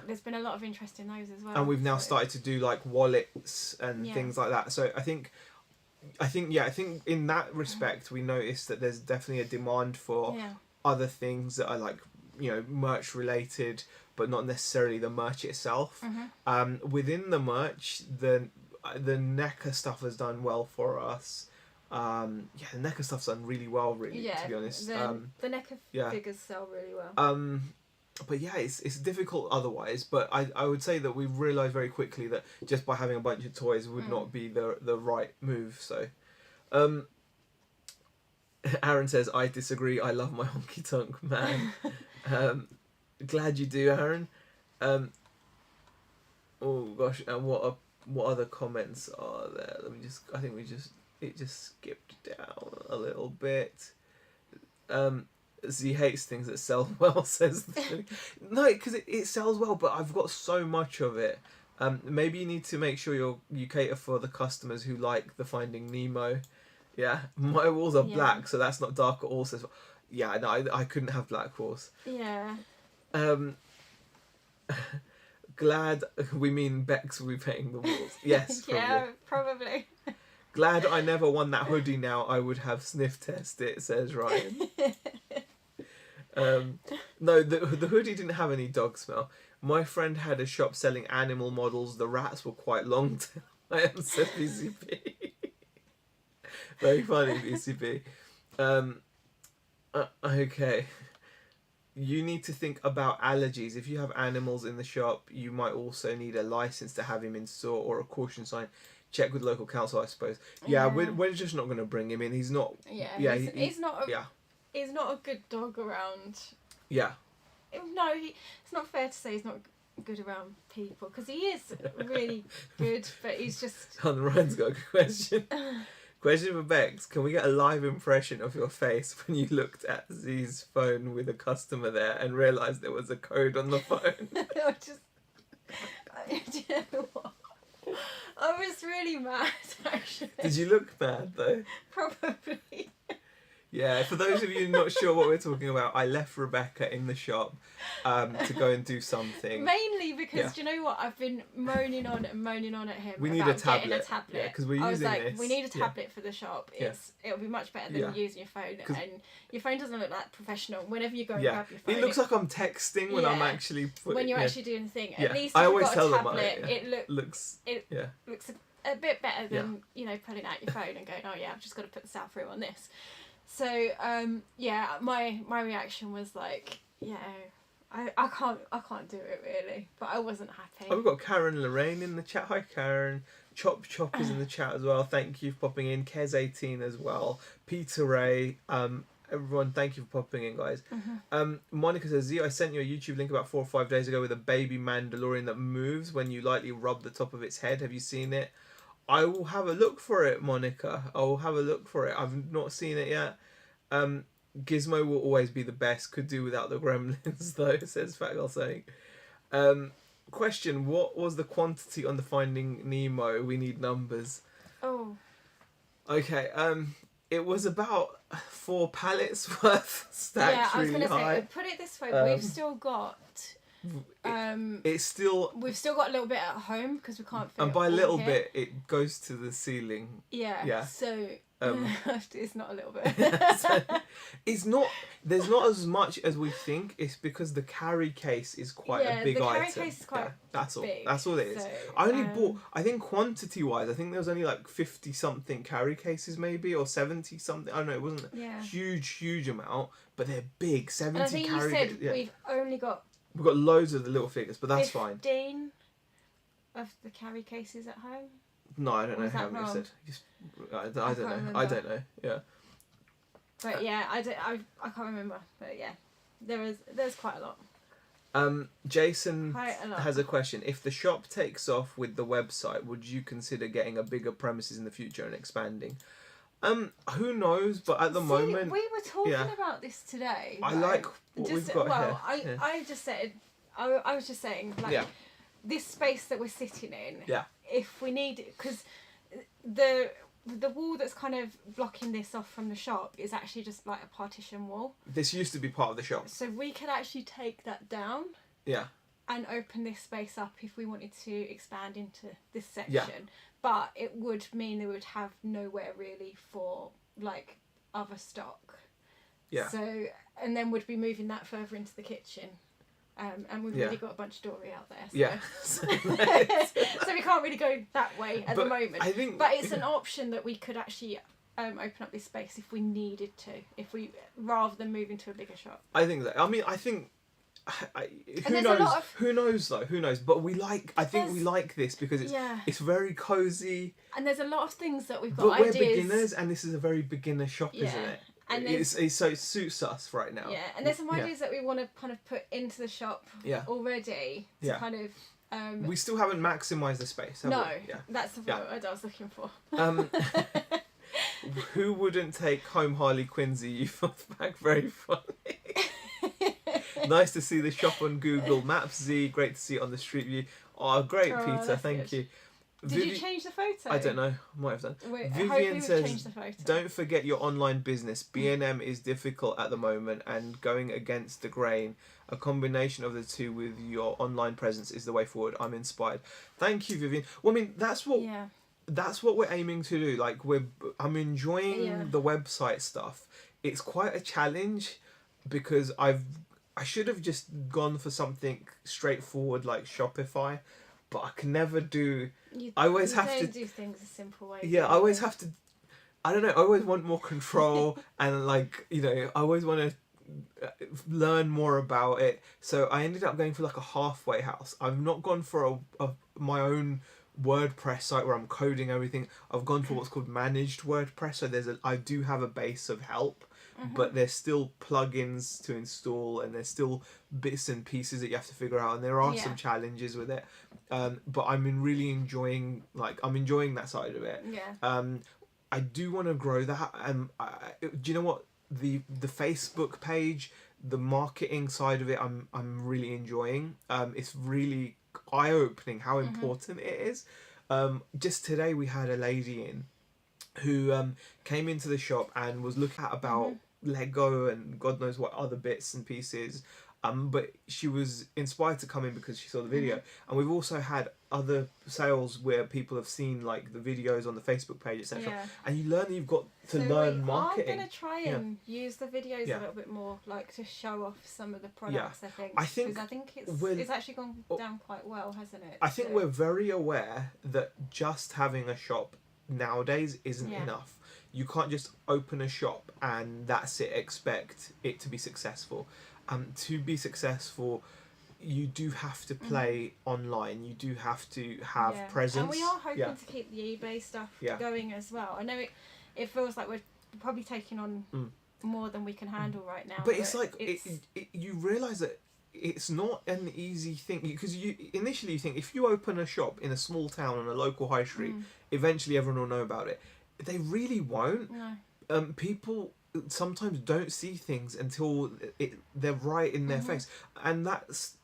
There's been a lot of interest in those as well. And we've now started to do like wallets and things like that. So I think in that respect we noticed that there's definitely a demand for other things that are like merch related, but not necessarily the merch itself. Within the merch, the NECA stuff has done well for us. The NECA stuff's done really well, to be honest. The NECA figures sell really well. But it's difficult otherwise. But I would say that we've realised very quickly that just by having a bunch of toys would not be the right move. So, Aaron says, I disagree. I love my honky tonk man. Glad you do, Aaron. Oh gosh, and what other comments are there? It just skipped down a little bit. Z hates things that sell well, says no, because it sells well, but I've got so much of it. Maybe you need to make sure you cater for the customers who like the Finding Nemo. Yeah, my walls are black, so that's not dark at all. Says, yeah, no, I couldn't have black walls. Yeah. Glad we mean Bex will be painting the walls. Yes, probably. Yeah, probably. Glad I never won that hoodie now. I would have sniff test it, says Ryan. No, the hoodie didn't have any dog smell. My friend had a shop selling animal models. The rats were quite long till I am, said BCP. Very funny, BCP. Okay. You need to think about allergies. If you have animals in the shop, you might also need a license to have him in store or a caution sign. Check with local council, I suppose. Yeah, we're just not going to bring him in. He's not. Yeah, he's not. He's not a good dog around. Yeah. No, it's not fair to say he's not good around people, because he is really good, but he's just. Ryan's got a question. Question for Bex: can we get a live impression of your face when you looked at Z's phone with a customer there and realised there was a code on the phone? Do you know what? I was really mad, actually. Did you look mad, though? Probably. Yeah, for those of you not sure what we're talking about, I left Rebecca in the shop to go and do something. Mainly because, do you know what? I've been moaning on at him we need about a tablet. getting a tablet. Yeah, because we're using this. I was like, we need a tablet for the shop. It'll be much better than using your phone. And your phone doesn't look like professional. Whenever you go and grab your phone. It looks like I'm texting when I'm actually... when you're actually doing the thing. Yeah. At least I if always you've tell got a them tablet, looks a bit better than, pulling out your phone and going, oh yeah, I've just got to put the sound through on this. So, my reaction was like, I can't do it really, but I wasn't happy. Oh, we've got Karen Lorraine in the chat. Hi Karen. Chop is in the chat as well. Thank you for popping in. Kez18 as well. Peter Ray. Everyone, thank you for popping in, guys. Monica says, Z, I sent you a YouTube link about 4 or 5 days ago with a baby Mandalorian that moves when you lightly rub the top of its head. Have you seen it? I will have a look for it, Monica. I will have a look for it. I've not seen it yet. Gizmo will always be the best. Could do without the gremlins, though, says Fatgirl saying. Question, what was the quantity on the Finding Nemo? We need numbers. Oh. Okay, it was about 4 pallets worth stacked. Yeah, I was really going to high. say, put it this way, we've still got... It's still... We've still got a little bit at home because we can't fit And by a it all little here. bit, it goes to the ceiling. Yeah. So... it's not a little bit. It's not. There's not as much as we think. It's because the carry case is quite a big item. The carry case is quite that's all. big. That's all it is. So, I only bought. I think quantity wise, I think there was only like 50 something carry cases maybe, or 70 something. I don't know. It wasn't huge amount, but they're big. 70 and I think carry. You said we've only got. We've got loads of the little figures, but that's 15 fine. Of the carry cases at home. No, I don't know how many I said. I don't know. Remember. I don't know. Yeah. But yeah, I can't remember. But yeah, there's quite a lot. Jason has a question. If the shop takes off with the website, would you consider getting a bigger premises in the future and expanding? Who knows? But at the moment, we were talking about this today. I right? like what we've got here. I just said, I was just saying, like, this space that we're sitting in. Yeah. If we need, because the wall that's kind of blocking this off from the shop is actually just like a partition wall. This used to be part of the shop. So we could actually take that down. Yeah. And open this space up if we wanted to expand into this section. Yeah. But it would mean they would have nowhere really for like other stock. Yeah. So, and then we'd be moving that further into the kitchen. And we've really got a bunch of dory out there. So. Yeah. So we can't really go that way at the moment. But it's an option that we could actually open up this space if we needed to, rather than move into a bigger shop. I think that. I mean, who knows? Who knows though? Who knows? But we like this because it's very cozy. And there's a lot of things that we've got. But we're beginners, and this is a very beginner shop, isn't it? And so it suits us right now. Yeah, and there's some ideas that we want to kind of put into the shop already to kind of. We still haven't maximised the space. Have we? Yeah. That's the word I was looking for. Who wouldn't take home Harley Quincy? You thought back very funny. Nice to see the shop on Google Maps. Z, great to see it on the Street View. Oh, great, Peter. Thank you. Did you change the photo? I don't know. Might have done. Vivian says, "Don't forget your online business. B&M is difficult at the moment, and going against the grain. A combination of the two with your online presence is the way forward. I'm inspired." Thank you, Vivian. Well, I mean, that's what we're aiming to do. Like, I'm enjoying the website stuff. It's quite a challenge because I should have just gone for something straightforward like Shopify, but I can never do. I always have to do things a simple way. Yeah, I always have to. I don't know. I always want more control, and like I always want to learn more about it. So I ended up going for like a halfway house. I've not gone for my own WordPress site where I'm coding everything. I've gone for what's called managed WordPress. So I do have a base of help. But there's still plugins to install, and there's still bits and pieces that you have to figure out, and there are some challenges with it. But I'm really enjoying that side of it. Yeah. I do want to grow that. Do you know what, the Facebook page, the marketing side of it, I'm really enjoying. It's really eye-opening how important it is. Just today we had a lady in who came into the shop and was looking at about Lego and God knows what other bits and pieces. But she was inspired to come in because she saw the video. And we've also had other sales where people have seen like the videos on the Facebook page, etc. Yeah. And you learn you've got to learn marketing. I'm going to try and use the videos a little bit more, like to show off some of the products, I think. I think it's actually gone down quite well, hasn't it? I think we're very aware that just having a shop nowadays isn't enough. You can't just open a shop and that's it, expect it to be successful. To be successful, you do have to play online. You do have to have presence. And we are hoping to keep the eBay stuff going as well. I know it feels like we're probably taking on more than we can handle right now. But it's like you realise that it's not an easy thing, because you initially think if you open a shop in a small town on a local high street, eventually everyone will know about it. They really won't. No. People sometimes don't see things until they're right in their face, and that's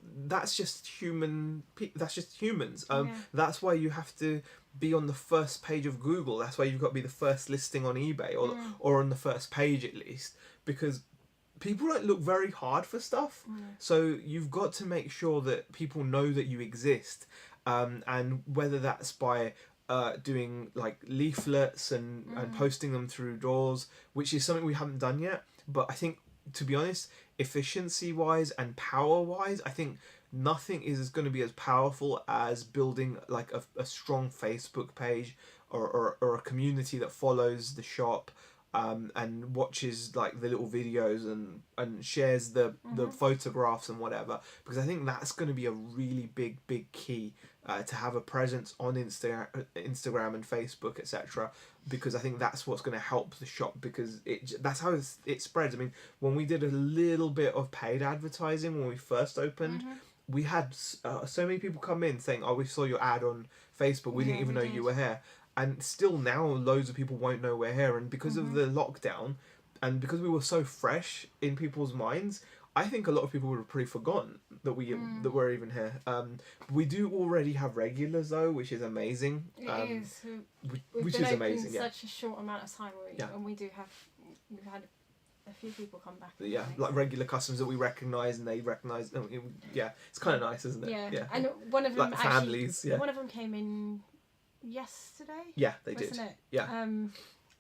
just human. That's just humans. That's why you have to be on the first page of Google. That's why you've got to be the first listing on eBay, or on the first page at least, because people don't look very hard for stuff. So you've got to make sure that people know that you exist, and whether that's by doing like leaflets and posting them through doors, which is something we haven't done yet. But I think, to be honest, efficiency wise and power wise, I think nothing is going to be as powerful as building like a strong Facebook page or a community that follows the shop and watches like the little videos and shares the photographs and whatever, because I think that's going to be a really big key to have a presence on Instagram and Facebook, etc. Because I think that's what's going to help the shop, because that's how it spreads. I mean, when we did a little bit of paid advertising when we first opened, we had so many people come in saying, "Oh, we saw your ad on Facebook. We didn't even know you were here." and still now loads of people won't know we're here, and because of the lockdown, and because we were so fresh in people's minds, I think a lot of people would have pretty forgotten that we're even here. We do already have regulars though, which is amazing. It is. Which is amazing. In such a short amount of time, and we've had a few people come back. Yeah, like regular customers that we recognise and they recognise. Yeah, it's kind of nice, isn't it? Yeah. And one of them like families. Yeah. One of them came in yesterday. Yeah, they did. Wasn't it? Yeah.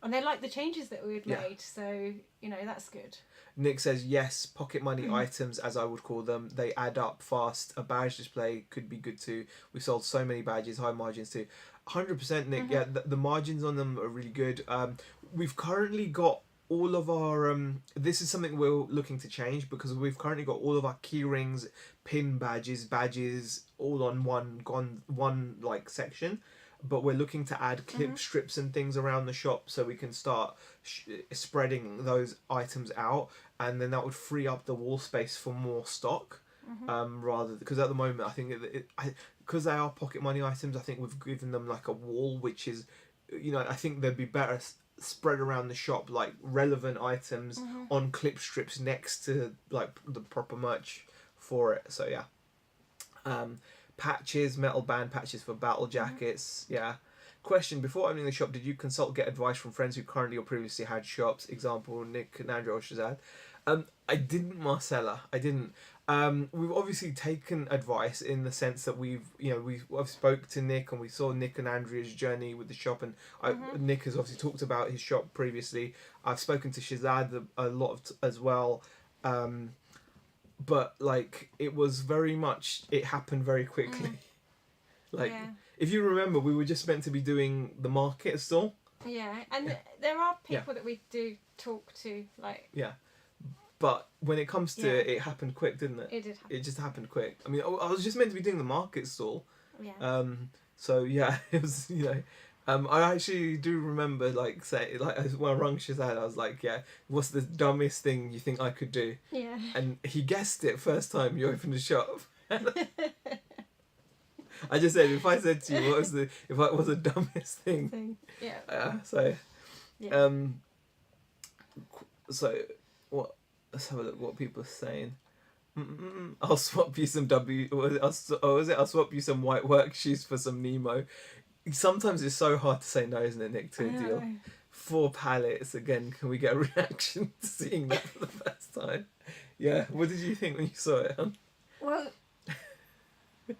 And they liked the changes that we had made, so that's good. Nick says yes, pocket money items, as I would call them, they add up fast. A badge display could be good too. We sold so many badges, high margins too. 100% Nick. Yeah, the margins on them are really good. We've currently got all of our this is something we're looking to change, because we've currently got all of our key rings, pin badges all on one like section, but we're looking to add clip strips and things around the shop so we can start spreading those items out, and then that would free up the wall space for more stock. Rather, because at the moment I think because they are pocket money items, I think we've given them like a wall, which is, I think they'd be better spread around the shop, like relevant items on clip strips next to like the proper merch for it. So yeah. Patches, metal band patches for battle jackets. Yeah. Question: before opening the shop, did you consult, get advice from friends who currently or previously had shops? Example: Nick, Nandra, or Shazad. I didn't, Marcella. I didn't. We've obviously taken advice in the sense that I've spoke to Nick, and we saw Nick and Andrea's journey with the shop, and Nick has obviously talked about his shop previously. I've spoken to Shazad a lot as well, but like it was very much, it happened very quickly. If you remember, we were just meant to be doing the market stall. Yeah, and there are people that we do talk to, like. Yeah. But when it comes to it happened quick, didn't it? It did happen. It just happened quick. I mean, I was just meant to be doing the market stall. Yeah. So yeah, it was, I actually do remember when I rung Shazad, I was like, yeah, what's the dumbest thing you think I could do? Yeah. And he guessed it first time you opened the shop. I just said, if I said to you, what was the dumbest thing? Yeah. So. Yeah. So what? Let's have a look what people are saying. I'll swap you some I'll swap you some white work shoes for some Nemo. Sometimes it's so hard to say no, isn't it, Nick, to a deal? 4 pallets, again, can we get a reaction to seeing that for the first time? Yeah, what did you think when you saw it, huh? Well,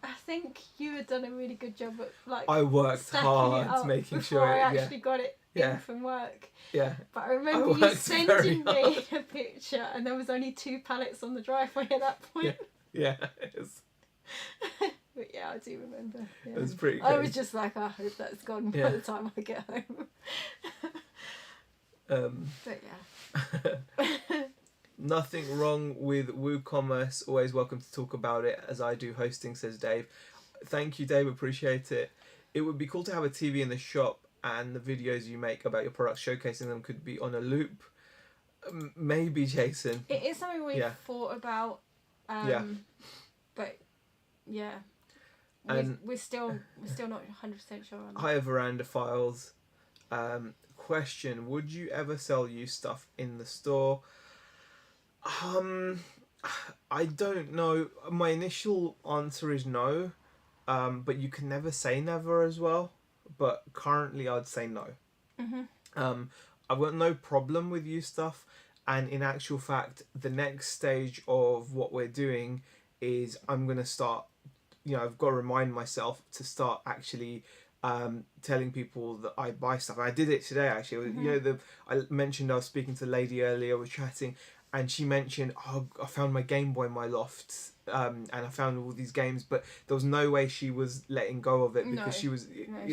I think you had done a really good job at I worked hard making sure I actually got it in from work. Yeah. But I remember you sending me a picture, and there was only 2 pallets on the driveway at that point. Yeah. It's... But yeah, I do remember. Yeah. It was pretty I was just like, I hope that's gone by the time I get home. But yeah. Nothing wrong with WooCommerce. Always welcome to talk about it, as I do hosting, says Dave. Thank you, Dave. Appreciate it. It would be cool to have a TV in the shop, and the videos you make about your products, showcasing them, could be on a loop. Maybe, Jason. It is something we've thought about. But yeah, we're still not 100% sure on that. Higher veranda files. Question: would you ever sell used stuff in the store? I don't know. My initial answer is no, but you can never say never as well. But currently, I'd say no. I've got no problem with used stuff, and in actual fact, the next stage of what we're doing is I'm gonna start. I've got to remind myself to start actually telling people that I buy stuff. I did it today actually. I mentioned I was speaking to the lady earlier. We're chatting. And she mentioned, I found my Game Boy in my loft, and I found all these games, but there was no way she was letting go of it because it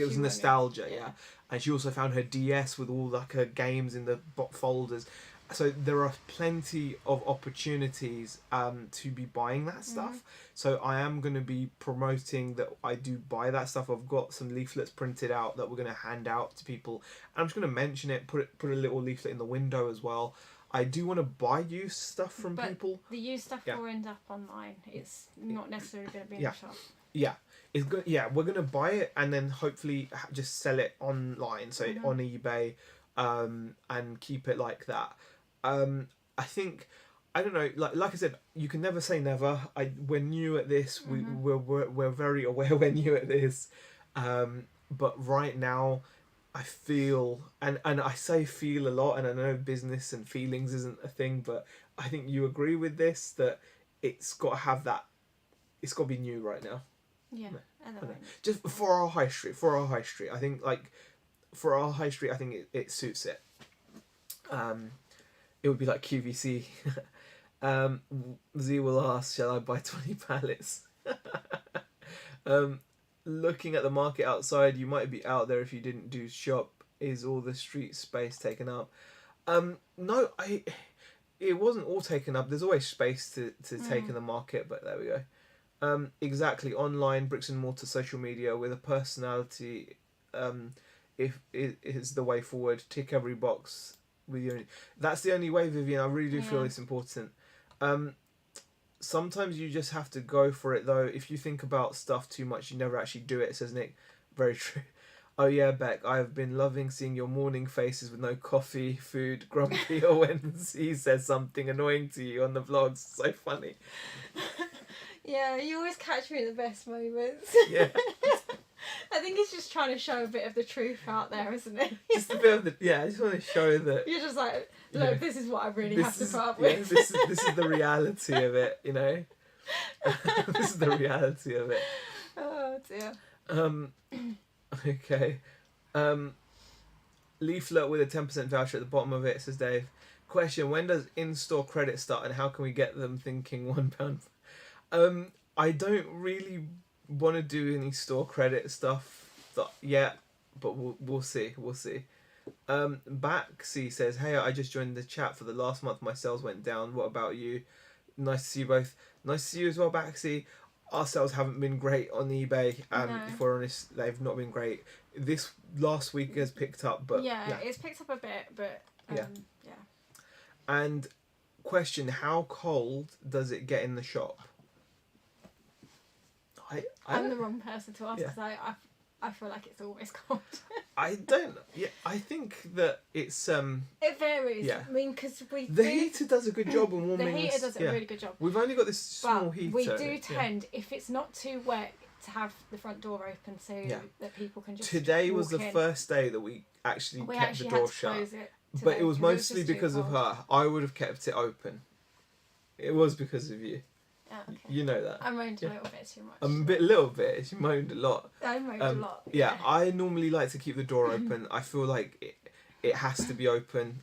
was nostalgia, And she also found her DS with all like her games in the folders. So there are plenty of opportunities to be buying that stuff. So I am going to be promoting that I do buy that stuff. I've got some leaflets printed out that we're going to hand out to people. And I'm just going to mention it, put a little leaflet in the window as well. I do want to buy used stuff from people. The used stuff will end up online. It's not necessarily going to be in the shop. Yeah. it's good. Yeah, we're gonna buy it and then hopefully just sell it online, so on eBay, and keep it like that. I think, I don't know, like I said, you can never say never. We're new at this. We're very aware we're new at this, but right now, I feel, and I say feel a lot, and I know business and feelings isn't a thing, but I think you agree with this, that it's got to have that. It's got to be new right now. Yeah, just for our high street. I think for our high street, I think it suits it. It would be like QVC. Z will ask, shall I buy 20 pallets? Looking at the market outside, you might be out there if you didn't do shop. Is all the street space taken up? No, it wasn't all taken up. There's always space to take in the market, but there we go. Exactly, online, bricks and mortar, social media with a personality, if it is the way forward. Tick every box with your. That's the only way, Vivian. I really do feel it's important. Sometimes you just have to go for it, though. If you think about stuff too much, you never actually do it, says Nick. Very true. Oh yeah, Beck, I have been loving seeing your morning faces with no coffee, food, grumpy, or when he says something annoying to you on the vlogs. So funny. Yeah, you always catch me in the best moments. Yeah. I think he's just trying to show a bit of the truth out there, isn't it? Just a bit of the, I just want to show that. You're just like, look, this is what I really have to put up Yeah, with. this is the reality of it, you know? This is the reality of it. Oh, dear. Okay. Leaflet with a 10% voucher at the bottom of it, says Dave. Question, when does in-store credit start and how can we get them thinking £1? I don't really want to do any store credit stuff yet, but we'll see. Baxi says, hey, I just joined the chat for the last month. My sales went down. What about you? Nice to see you both. Nice to see you as well, Baxi. Our sales haven't been great on eBay. No. If we're honest, they've not been great. This last week has picked up, but yeah, it's picked up a bit, but yeah. And question, how cold does it get in the shop? I'm the wrong person to ask because I feel like it's always cold. I don't. Yeah, I think that it's It varies. Yeah. I mean, because the heater does a good job in warming. The heater does a really good job. We've only got this small heater. We do tend, if it's not too wet, to have the front door open so that people can just. Today was the in. first day that we actually kept the door had to shut. close it But it was mostly just because of her. I would have kept it open. It was because of you. Oh, okay. You know that. I moaned a little bit too much. A little bit. She moaned a lot. I moaned a lot. Yeah, I normally like to keep the door open. I feel like it has to be open.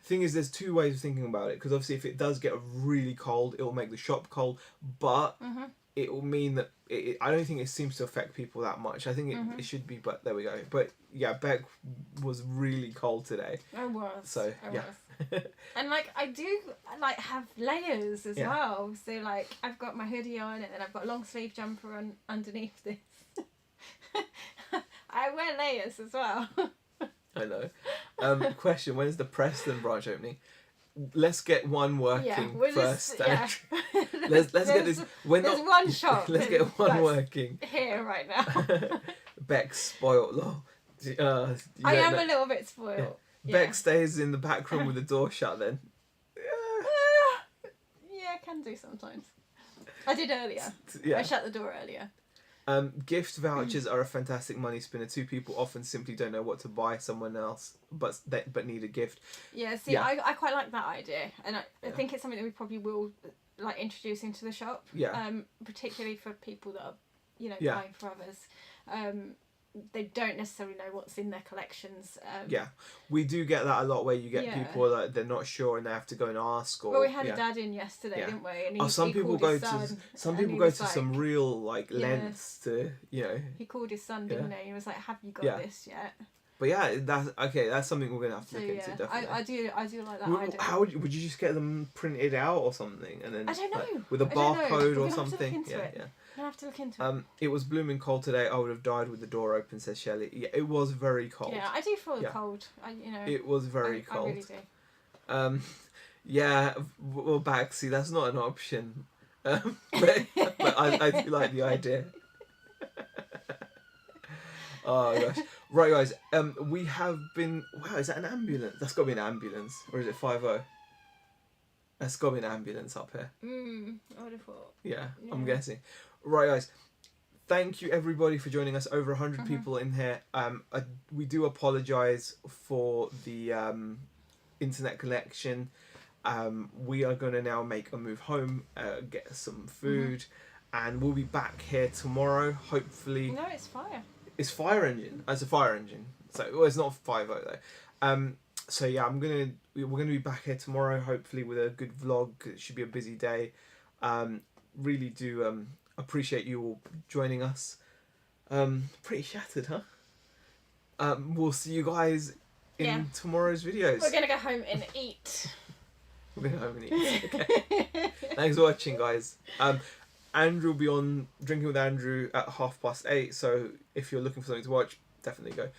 Thing is, there's two ways of thinking about it. Because obviously, if it does get really cold, it will make the shop cold. But it will mean that I don't think it seems to affect people that much. I think it should be, but there we go. But yeah, Beck was really cold today. I was. So yeah. And I do have layers as well. So I've got my hoodie on and then I've got a long sleeve jumper on underneath this. I wear layers as well. I know. Question, when's the Preston branch opening? Let's get one working first. Let's get this. There's one shop. Let's get one working. Here right now. Beck's spoiled. Lol. I am a little bit spoiled. Yeah. Beck stays in the back room with the door shut then. Yeah, I can do sometimes. I did earlier. I shut the door earlier. Gift vouchers are a fantastic money spinner. Two people often simply don't know what to buy someone else, but need a gift. Yeah, see, I quite like that idea, and I think it's something that we probably will introduce into the shop. Yeah. Particularly for people that are, buying for others. They don't necessarily know what's in their collections. We do get that a lot, where you get people that they're not sure and they have to go and ask. Or we had a dad in yesterday, didn't we? And some people go to some real lengths to He called his son, didn't he? He was like, "Have you got this yet?" But yeah, that's okay. That's something we're gonna have to look into. Definitely. I do like that idea. How would you just get them printed out or something, and then I don't know with a barcode or something? I have to look into it. It was blooming cold today. I would have died with the door open, says Shelley. Yeah, it was very cold. Yeah, I do feel the cold. It was very cold. I really do. Yeah, well, Baxi, that's not an option. But I do like the idea. Oh gosh. Right, guys. We have been. Wow, is that an ambulance? That's got to be an ambulance, or is it 50? That's got to be an ambulance up here. I would have thought. Yeah, I'm guessing. Right, guys. Thank you everybody for joining us. Over 100 people in here. We do apologise for the internet connection. We are going to now make a move home, get some food, and we'll be back here tomorrow. Hopefully. No, it's fire. It's fire engine. It's a fire engine. So well, it's not 50 though. So yeah, we're gonna be back here tomorrow. Hopefully with a good vlog. It should be a busy day. Really do appreciate you all joining us. Pretty shattered, huh? We'll see you guys in tomorrow's videos. We're gonna go home and eat. We're gonna go home and eat. Okay. Thanks for watching, guys. Andrew will be on Drinking with Andrew at 8:30. So if you're looking for something to watch, definitely go.